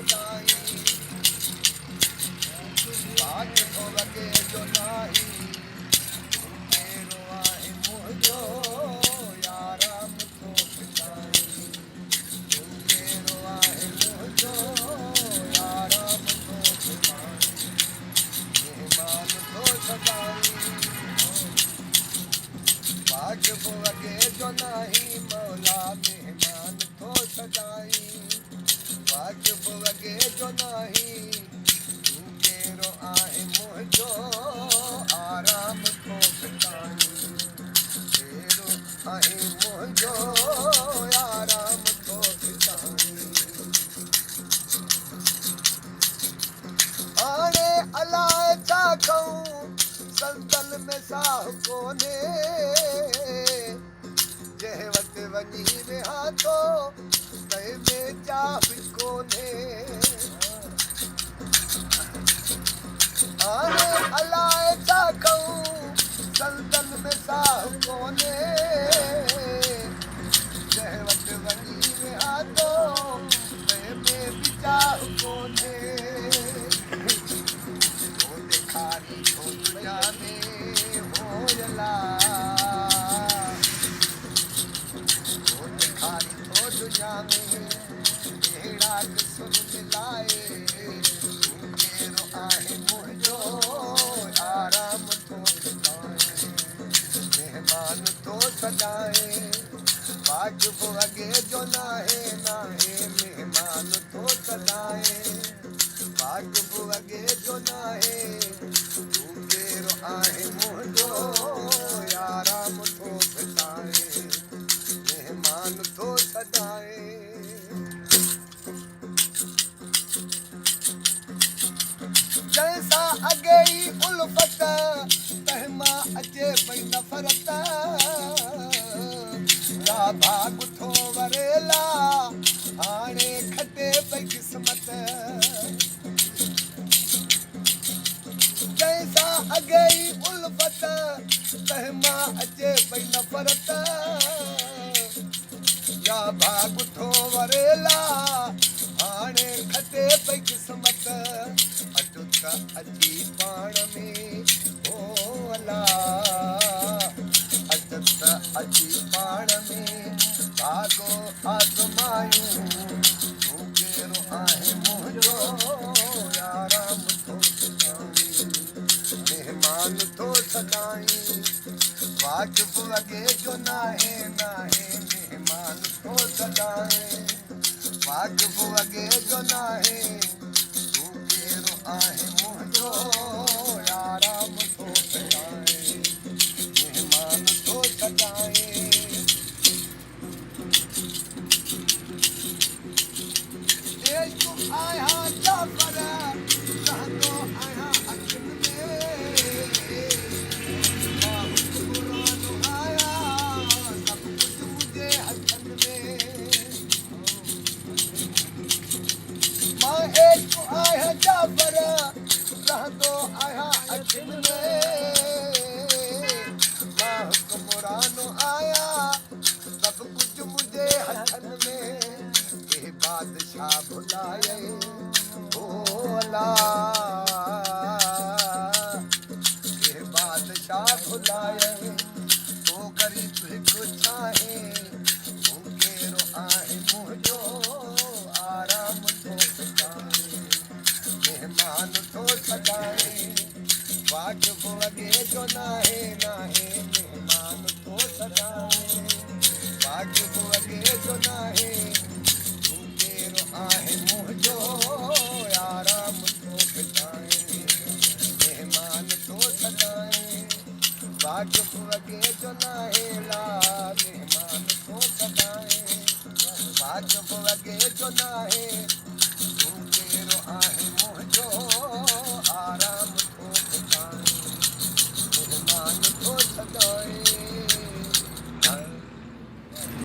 सदाई वाक़िफ़ो वॻे जो नाही कहिड़ो आहे मुंहिंजो यारा मुथो पिटाई कहिड़ो आहे मुंहिंजो यारा मुथो पिटाई महिमान थो सदाई वाक़िफ़ो वॻे जो नाही मौला महिमान थो सदाई वाक़िफ़ो वॻे जो नाही कहिड़ो आहे मुंहिंजो आराम थो पिटाई कहिड़ो आहे मुंहिंजो आराम थो पिटाई हाणे अलाए छा कयूं संदल में साहु कोन्हे जंहिं वटि वञी विहा थो तंहिं में चाह बि कोन्हे हाणे अलाए छा कयूं संदल में साहु कोन्हे जंहिं वटि वञी विहा थो तंहिं में बि चाह कोन्हे हो ॾेखारी थो दुनिया में होयला हो ॾेखारी थो दुनिया में अहिड़ा क़िस्म मिलाए कहिड़ो आहे मुंहिंजो आराम थो पिटाए महिमान थो सजाए वाक़िफ़ो वॻे जो नाहे नाहे महिमान थो सजाए वाक़िफ़ो वॻे जो नाहे तूं कहिड़ो आहे मुंहिंजो आराम थो पिटाए महिमान थो सजाए जंहिंसां अॻे ई उल्फत तंहिंमां अचे पई नफ़रत भाॻ थो वरेला हाणे खटे पई क़िस्मत जंहिंसां अॻे ई उल्फत तंहिंमां अचे पई नफ़रत या भाॻ थो वरेला हाणे खटे पई क़िस्मत अचु त अची पाण में हो अला अचु त अची पाण में भाॻो आज़मायूं तूं कहिड़ो आहे मुंहिंजो आराम थो पिटाई महिमान थो सदाई वाक़िफ़ो वॻे जो नाहे नाहे महिमान थो सदाई वाक़िफ़ो वॻे जो नाहे तूं कहिड़ो आहे मुंहिंजो आराम थो पिटाए महिमान थो सदाई आहियां जाफ़र रहंदो आहियां अखियुनि में मां हुकुमरानो आहियां सभु कुझु मुंहिंजे हथनि में मां हेठि आहियां जाफ़र रहंदो आहियां अखियुनि में मां हुकुमरानो आहियां सभु कुझु मुंहिंजे हथनि में बादशाह भुलाए ओ अला ये बादशाह भुलाए तो गरीब हिकु चाहे तूं कहिड़ो आहे मुंहिंजो आराम थो पिटाए महिमान थो सजाए वाक़िफ़ो वॻे जो नाहे नाहे महिमान थो सजाए वाक़िफ़ो वॻे जो नाहे आहे मुंहिंजो आराम थो पिटाए महिमान थो सजाए वाक़िफ़ो वॻे जो नाहे ला महिमान थो सजाए वाक़िफ़ो वॻे जो नाहे